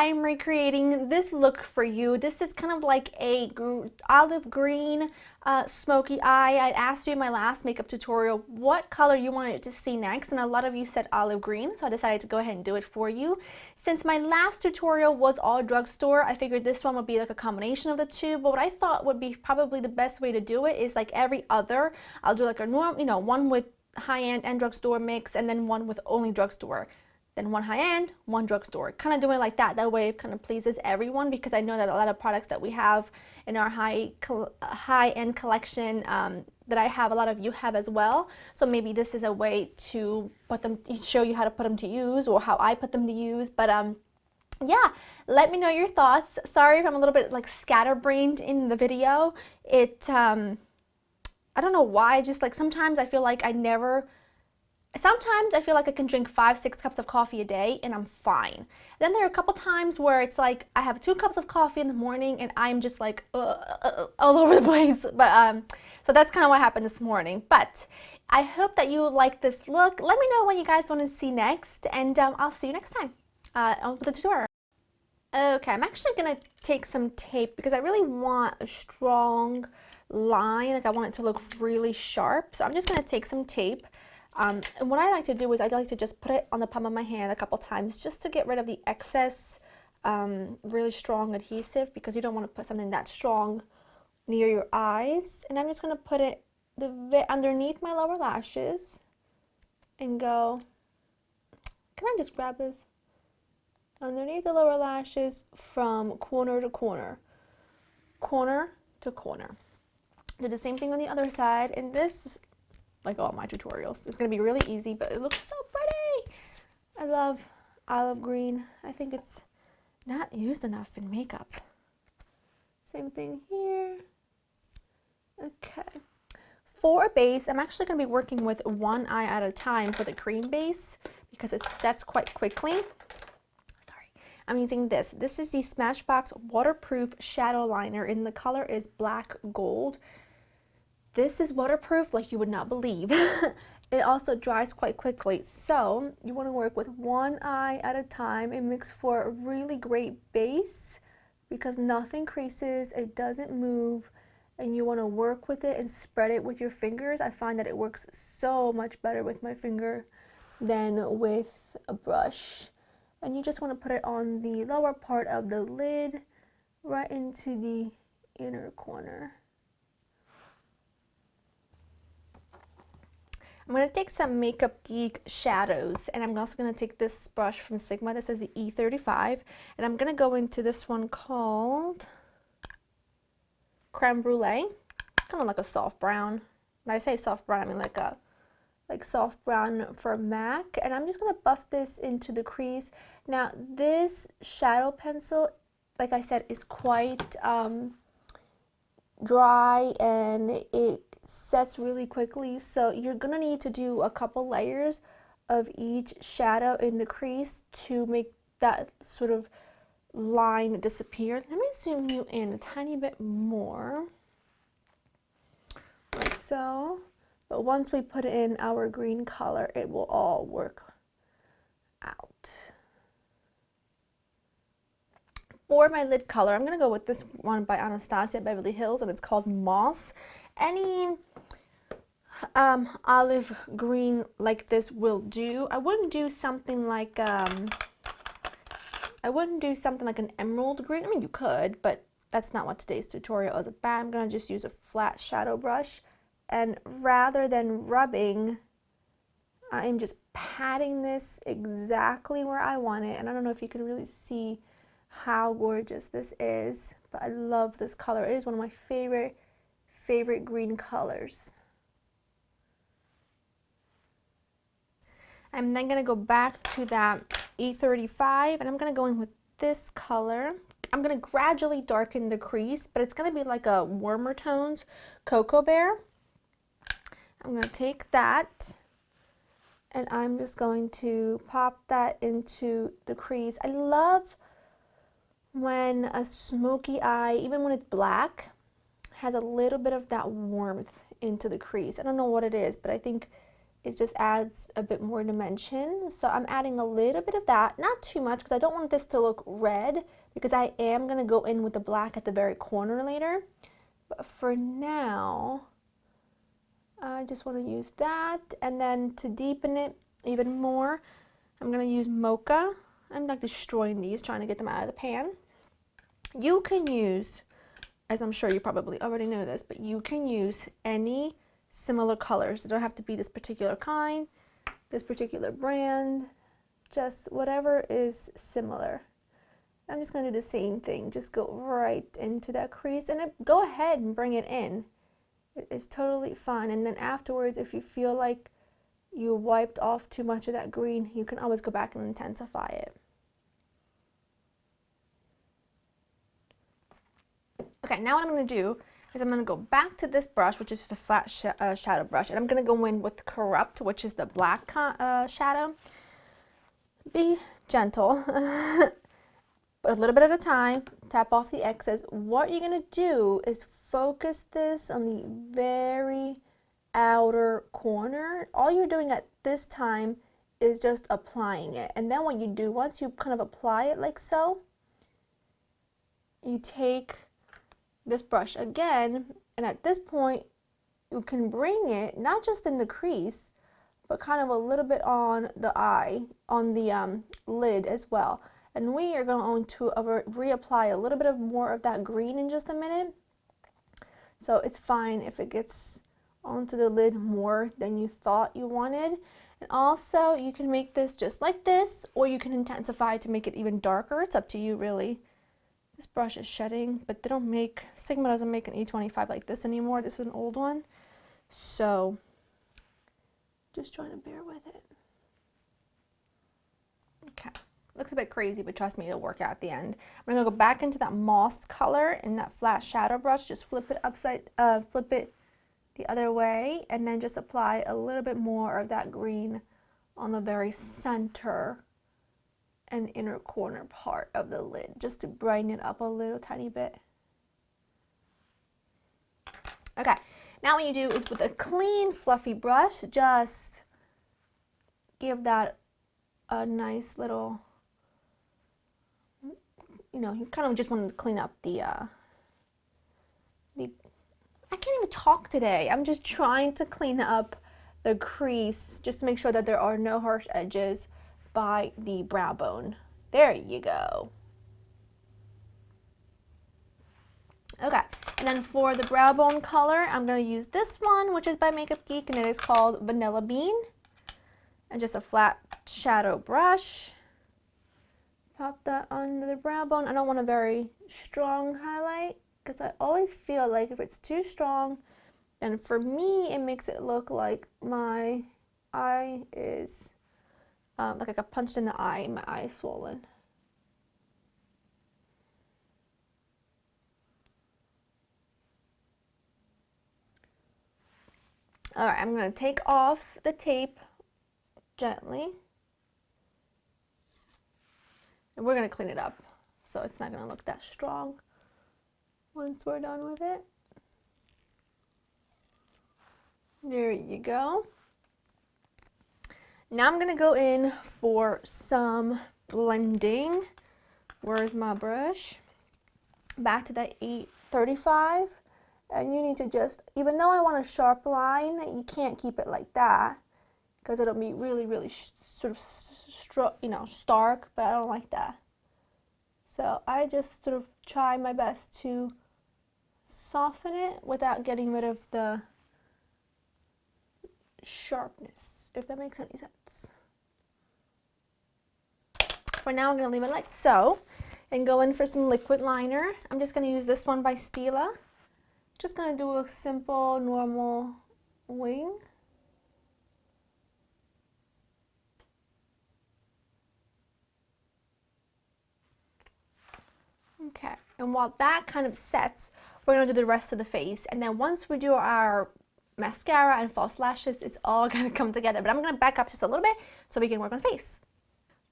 I'm recreating this look for you. This is kind of like a olive green smoky eye. I asked you in my last makeup tutorial what color you wanted to see next, and a lot of you said olive green, so I decided to go ahead and do it for you. Since my last tutorial was all drugstore, I figured this one would be like a combination of the two, but what I thought would be probably the best way to do it is like every other. I'll do like a normal, you know, one with high-end and drugstore mix, and then one with only drugstore. Then one high-end, one drugstore. Kind of doing it like that. That way it kind of pleases everyone, because I know that a lot of products that we have in our high-end collection that I have, a lot of you have as well. So maybe this is a way to put them, show you how to put them to use, or how I put them to use. But yeah, let me know your thoughts. Sorry if I'm a little bit like scatterbrained in the video. I don't know why, just like sometimes I feel like sometimes I feel like I can drink 5-6 cups of coffee a day and I'm fine. Then there are a couple times where it's like I have 2 cups of coffee in the morning and I'm just like all over the place. But so that's kind of what happened this morning. But I hope that you like this look. Let me know what you guys want to see next, and I'll see you next time on the tutorial. Okay, I'm actually gonna take some tape because I really want a strong line. Like I want it to look really sharp. So I'm just gonna take some tape. And what I like to do is I like to just put it on the palm of my hand a couple times just to get rid of the excess really strong adhesive, because you don't want to put something that strong near your eyes. And I'm just going to put it underneath my lower lashes and go, can I just grab this? Underneath the lower lashes from corner to corner, corner to corner. Do the same thing on the other side, and this, like all my tutorials, it's going to be really easy, but it looks so pretty. I love olive green. I think it's not used enough in makeup. Same thing here. Okay. For base, I'm actually going to be working with one eye at a time for the cream base because it sets quite quickly. Sorry. I'm using this. This is the Smashbox waterproof shadow liner, and the color is black gold. This is waterproof like you would not believe. It also dries quite quickly. So you want to work with one eye at a time. It makes for a really great base because nothing creases, it doesn't move, and you want to work with it and spread it with your fingers. I find that it works so much better with my finger than with a brush. And you just want to put it on the lower part of the lid, right into the inner corner. I'm going to take some Makeup Geek shadows, and I'm also going to take this brush from Sigma. This is the E35, and I'm going to go into this one called Creme Brulee, kind of like a soft brown. When I say soft brown, I mean like soft brown for MAC, and I'm just going to buff this into the crease. Now, this shadow pencil, like I said, is quite dry, and it sets really quickly, so you're gonna need to do a couple layers of each shadow in the crease to make that sort of line disappear. Let me zoom you in a tiny bit more, like so. But once we put in our green color, it will all work out. For my lid color, I'm gonna go with this one by Anastasia Beverly Hills, and it's called Moss. Any olive green like this will do. I wouldn't do something like an emerald green. I mean, you could, but that's not what today's tutorial is about. I'm gonna just use a flat shadow brush, and rather than rubbing, I'm just patting this exactly where I want it. And I don't know if you can really see how gorgeous this is, but I love this color. It is one of my favorite green colors. I'm then going to go back to that E35, and I'm going to go in with this color. I'm going to gradually darken the crease, but it's going to be like a warmer tones Cocoa Bear. I'm going to take that, and I'm just going to pop that into the crease. I love when a smoky eye, even when it's black, has a little bit of that warmth into the crease. I don't know what it is, but I think it just adds a bit more dimension. So I'm adding a little bit of that, not too much because I don't want this to look red, because I am going to go in with the black at the very corner later. But for now, I just want to use that, and then to deepen it even more, I'm going to use Mocha. I'm like destroying these, trying to get them out of the pan. You can use, as I'm sure you probably already know this, but you can use any similar colors. It don't have to be this particular kind, this particular brand, just whatever is similar. I'm just going to do the same thing, just go right into that crease, and go ahead and bring it in. It's totally fine. And then afterwards, if you feel like you wiped off too much of that green, you can always go back and intensify it. Okay, now what I'm going to do is I'm going to go back to this brush, which is just a flat shadow brush, and I'm going to go in with Corrupt, which is the black shadow. Be gentle, but a little bit at a time. Tap off the excess. What you're going to do is focus this on the very outer corner. All you're doing at this time is just applying it, and then what you do, once you kind of apply it like so, you take this brush again, and at this point you can bring it not just in the crease, but kind of a little bit on the eye, on the lid as well. And we are going to reapply a little bit of more of that green in just a minute. So it's fine if it gets onto the lid more than you thought you wanted. And also you can make this just like this, or you can intensify to make it even darker. It's up to you really. This brush is shedding, but they don't make, Sigma doesn't make an E25 like this anymore. This is an old one. So just trying to bear with it. Okay, looks a bit crazy, but trust me, it'll work out at the end. I'm gonna go back into that moss color in that flat shadow brush, just flip it the other way, and then just apply a little bit more of that green on the very center and inner corner part of the lid, just to brighten it up a little tiny bit. Okay, now what you do is with a clean fluffy brush, just give that a nice little, you know, you kind of just want to clean up the I can't even talk today. I'm just trying to clean up the crease, just to make sure that there are no harsh edges by the brow bone. There you go. Okay, and then for the brow bone color, I'm going to use this one, which is by Makeup Geek, and it is called Vanilla Bean. And just a flat shadow brush. Pop that under the brow bone. I don't want a very strong highlight, because I always feel like if it's too strong, then for me it makes it look like my eye is like I got punched in the eye, my eye is swollen. Alright, I'm going to take off the tape gently. And we're going to clean it up, so it's not going to look that strong once we're done with it. There you go. Now I'm going to go in for some blending. Where's my brush? Back to that 835. And you need to just, even though I want a sharp line, you can't keep it like that, because it'll be really, really sort of, you know, stark, but I don't like that. So I just sort of try my best to soften it without getting rid of the sharpness, if that makes any sense. For now, I'm going to leave it like so and go in for some liquid liner. I'm just going to use this one by Stila. Just going to do a simple, normal wing. Okay, and while that kind of sets, we're going to do the rest of the face. And then once we do our mascara and false lashes, it's all going to come together. But I'm going to back up just a little bit so we can work on the face.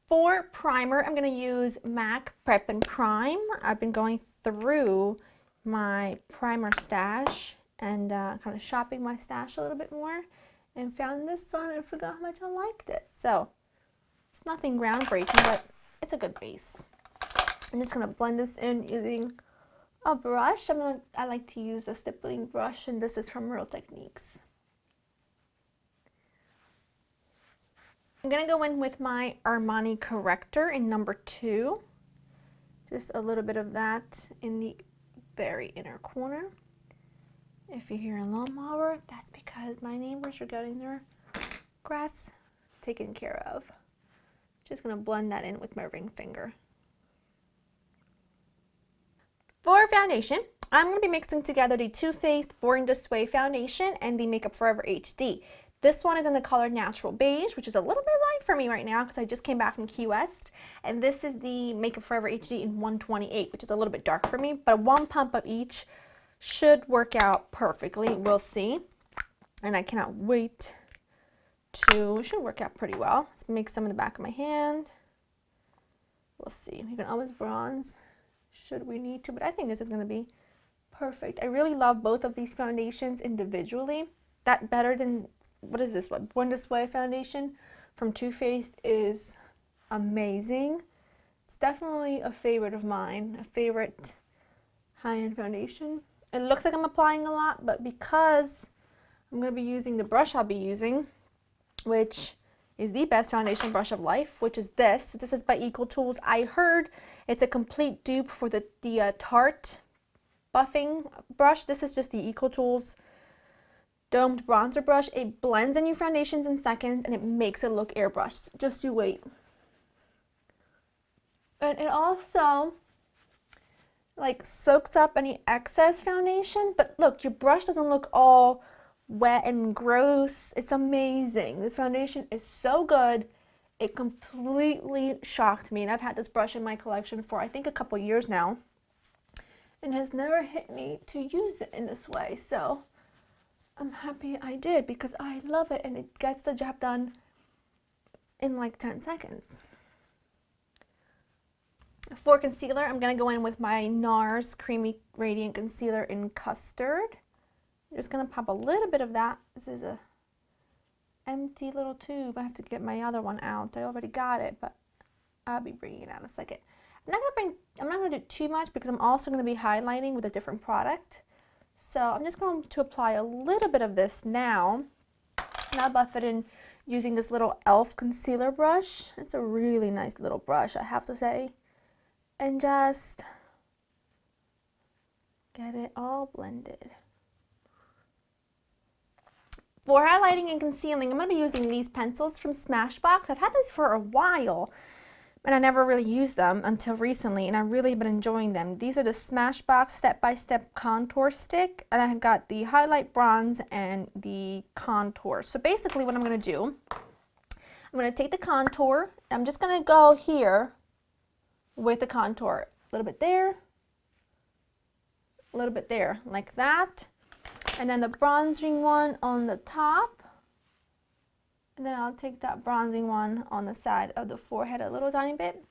For primer, I'm going to use MAC Prep and Prime. I've been going through my primer stash and kind of shopping my stash a little bit more. and found this one and forgot how much I liked it. So it's nothing groundbreaking, but it's a good base. I'm just gonna blend this in using a brush. I like to use a stippling brush, and this is from Real Techniques. I'm gonna go in with my Armani corrector in number 2. Just a little bit of that in the very inner corner. If you hear a lawnmower, that's because my neighbors are getting their grass taken care of. Just gonna blend that in with my ring finger. For foundation, I'm going to be mixing together the Too Faced Born This Way foundation and the Makeup Forever HD. This one is in the color Natural Beige, which is a little bit light for me right now because I just came back from Key West. And this is the Makeup Forever HD in 128, which is a little bit dark for me, but one pump of each should work out perfectly. We'll see. And I cannot wait to, it should work out pretty well. Let's mix some in the back of my hand. We'll see. You can always bronze should we need to, but I think this is going to be perfect. I really love both of these foundations individually. That better than, what is this one? Born This Way foundation from Too Faced is amazing. It's definitely a favorite of mine, a favorite high-end foundation. It looks like I'm applying a lot, but because I'm going to be using the brush I'll be using, which is the best foundation brush of life, which is this. This is by Equal Tools. I heard it's a complete dupe for the Tarte buffing brush. This is just the Equal Tools domed bronzer brush. It blends in your foundations in seconds and it makes it look airbrushed. Just you wait. And it also like soaks up any excess foundation, but look, your brush doesn't look all wet and gross. It's amazing. This foundation is so good. It completely shocked me, and I've had this brush in my collection for I think a couple years now and has never hit me to use it in this way. So I'm happy I did because I love it and it gets the job done in like 10 seconds. For concealer, I'm going to go in with my Nars Creamy Radiant Concealer in Custard. I'm just going to pop a little bit of that. This is a empty little tube. I have to get my other one out. I already got it, but I'll be bringing it out in a second. I'm not going to do too much because I'm also going to be highlighting with a different product. So I'm just going to apply a little bit of this now. And I'll buff it in using this little e.l.f. concealer brush. It's a really nice little brush, I have to say. And just get it all blended. For highlighting and concealing, I'm going to be using these pencils from Smashbox. I've had these for a while, and I never really used them until recently, and I've really been enjoying them. These are the Smashbox Step-by-Step Contour Stick, and I've got the highlight, bronze, and the contour. So basically what I'm going to do, I'm going to take the contour, I'm just going to go here with the contour. A little bit there, a little bit there, like that. And then the bronzing one on the top. And then I'll take that bronzing one on the side of the forehead a little tiny bit.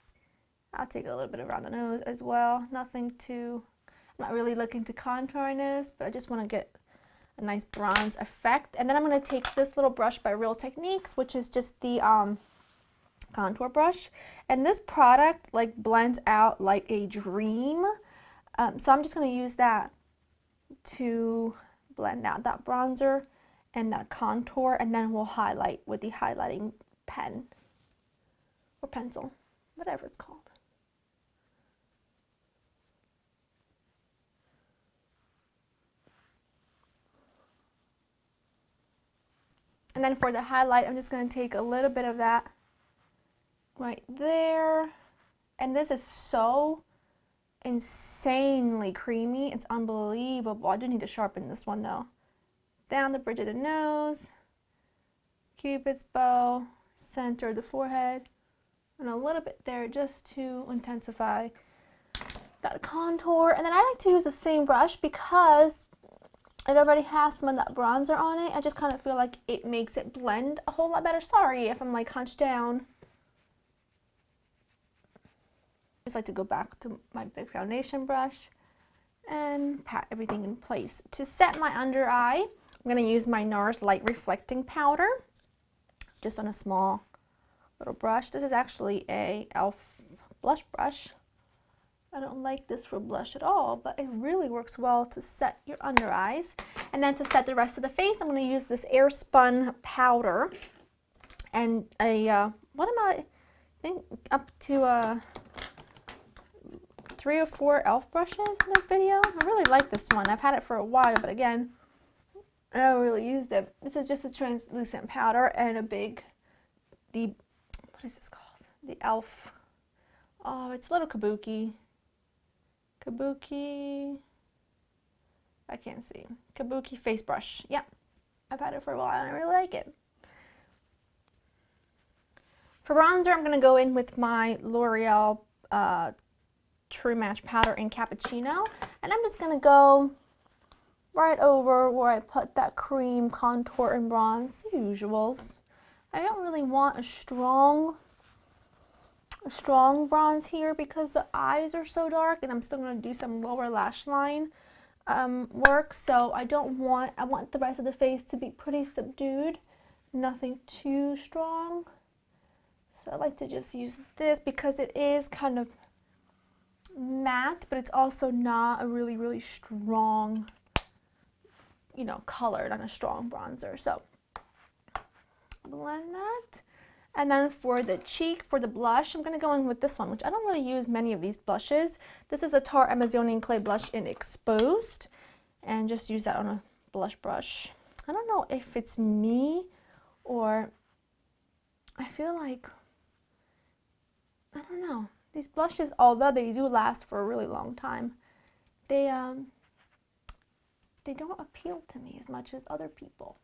I'll take a little bit around the nose as well. Nothing too, I'm not really looking to contour my nose, but I just want to get a nice bronze effect. And then I'm going to take this little brush by Real Techniques, which is just the contour brush. And this product like blends out like a dream. So I'm just going to use that to blend out that bronzer and that contour, and then we'll highlight with the highlighting pen or pencil, whatever it's called. And then for the highlight, I'm just going to take a little bit of that right there. And this is so insanely creamy. It's unbelievable. I do need to sharpen this one though. Down the bridge of the nose, Cupid's bow, center of the forehead, and a little bit there just to intensify that contour. And then I like to use the same brush because it already has some of that bronzer on it. I just kind of feel like it makes it blend a whole lot better. Sorry if I'm like hunched down. Just like to go back to my big foundation brush and pat everything in place. To set my under eye, I'm going to use my Nars Light Reflecting Powder, just on a small little brush. This is actually a e.l.f. blush brush. I don't like this for blush at all, but it really works well to set your under eyes. And then to set the rest of the face, I'm going to use this Airspun powder and I think up to 3 or 4 e.l.f. brushes in this video. I really like this one. I've had it for a while, but again, I don't really use it. This is just a translucent powder and a big, what is this called? The e.l.f. Oh, it's a little kabuki. I can't see. Kabuki face brush. Yep. I've had it for a while and I really like it. For bronzer, I'm going to go in with my L'Oreal True Match powder in Cappuccino. And I'm just going to go right over where I put that cream contour and bronze, usuals. I don't really want a strong bronze here because the eyes are so dark, and I'm still going to do some lower lash line work, so I want the rest of the face to be pretty subdued, nothing too strong. So I like to just use this because it is kind of matte, but it's also not a really strong, you know, color, not a strong bronzer. So blend that. And then for the cheek, for the blush, I'm going to go in with this one, which I don't really use many of these blushes. This is a Tarte Amazonian Clay Blush in Exposed. And just use that on a blush brush. I don't know if it's me or I feel like, I don't know. These blushes, although they do last for a really long time, they don't appeal to me as much as other people.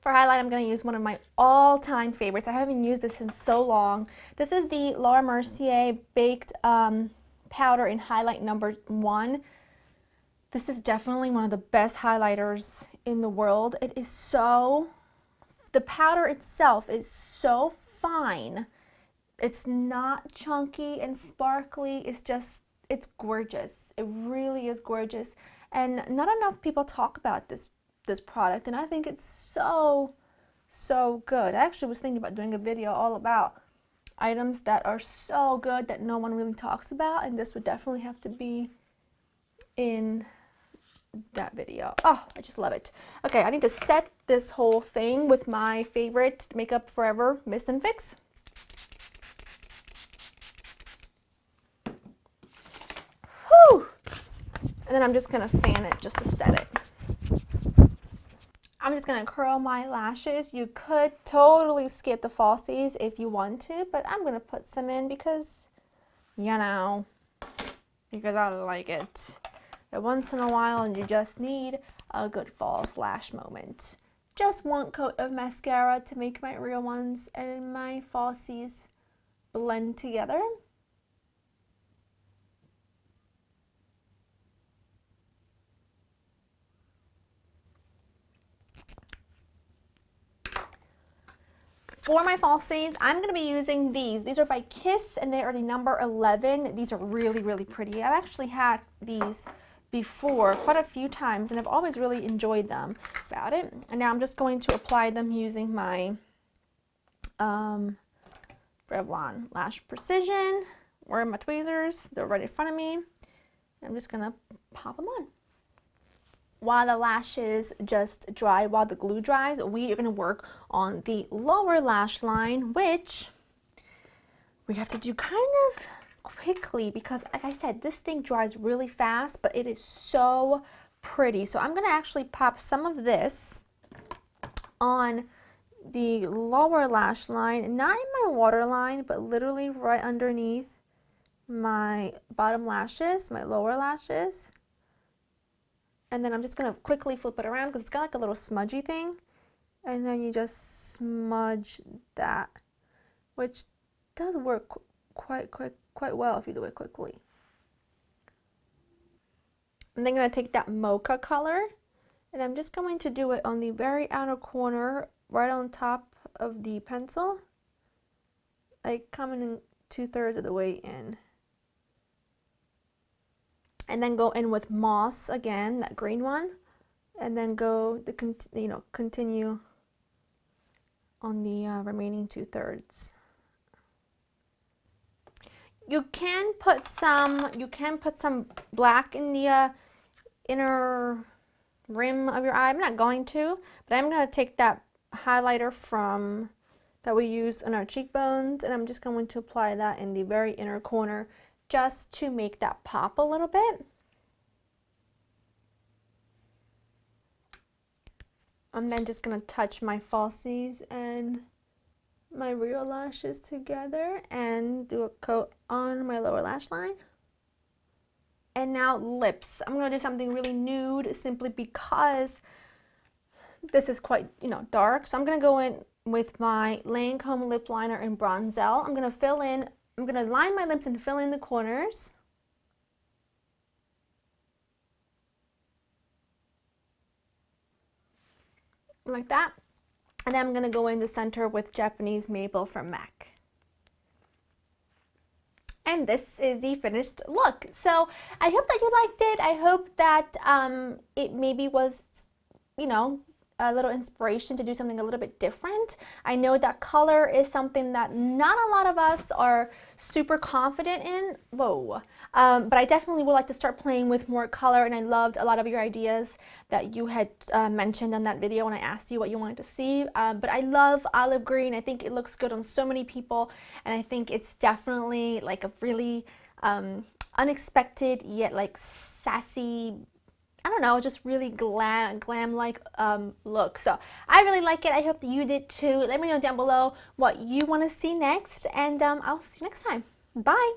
For highlight, I'm going to use one of my all-time favorites. I haven't used this in so long. This is the Laura Mercier Baked Powder in Highlight number 1. This is definitely one of the best highlighters in the world. It is so, the powder itself is so fine. It's not chunky and sparkly. It's gorgeous. It really is gorgeous. And not enough people talk about this product, and I think it's so good. I actually was thinking about doing a video all about items that are so good that no one really talks about, and this would definitely have to be in that video. Oh, I just love it. Okay, I need to set this whole thing with my favorite Makeup Forever Mist and Fix. Whew! And then I'm just gonna fan it just to set it. I'm just going to curl my lashes. You could totally skip the falsies if you want to, but I'm going to put some in because, you know, because I like it. But once in a while, and you just need a good false lash moment. Just one coat of mascara to make my real ones and my falsies blend together. For my falsies, I'm going to be using these. These are by Kiss, and they are the number 11. These are really pretty. I've actually had these before quite a few times, and I've always really enjoyed them. About it. And now I'm just going to apply them using my Revlon Lash Precision. Where are my tweezers? They're right in front of me. I'm just going to pop them on. While the lashes just dry, while the glue dries, we are going to work on the lower lash line, which we have to do kind of quickly because, like I said, this thing dries really fast, but it is so pretty. So I'm going to actually pop some of this on the lower lash line, not in my waterline, but literally right underneath my bottom lashes, my lower lashes. And then I'm just going to quickly flip it around because it's got like a little smudgy thing. And then you just smudge that, which does work quite well if you do it quickly. I'm then going to take that Mocha color, and I'm just going to do it on the very outer corner, right on top of the pencil, like coming in 2/3 of the way in. And then go in with Moss again, that green one, and then go the continue on the remaining 2/3. You can put some black in the inner rim of your eye. I'm not going to, but I'm going to take that highlighter from that we used on our cheekbones, and I'm just going to apply that in the very inner corner just to make that pop a little bit. I'm then just going to touch my falsies and my real lashes together and do a coat on my lower lash line. And now lips. I'm going to do something really nude simply because this is quite, dark. So I'm going to go in with my Lancome lip liner in Bronzel. I'm going to line my lips and fill in the corners. Like that. And then I'm going to go in the center with Japanese Maple from MAC. And this is the finished look. So I hope that you liked it. I hope that it maybe was, a little inspiration to do something a little bit different. I know that color is something that not a lot of us are super confident in. Whoa. But I definitely would like to start playing with more color, and I loved a lot of your ideas that you had mentioned in that video when I asked you what you wanted to see. But I love olive green. I think it looks good on so many people, and I think it's definitely like a really unexpected yet like sassy, I don't know, just really glam-like look. So I really like it. I hope that you did too. Let me know down below what you want to see next, and I'll see you next time. Bye!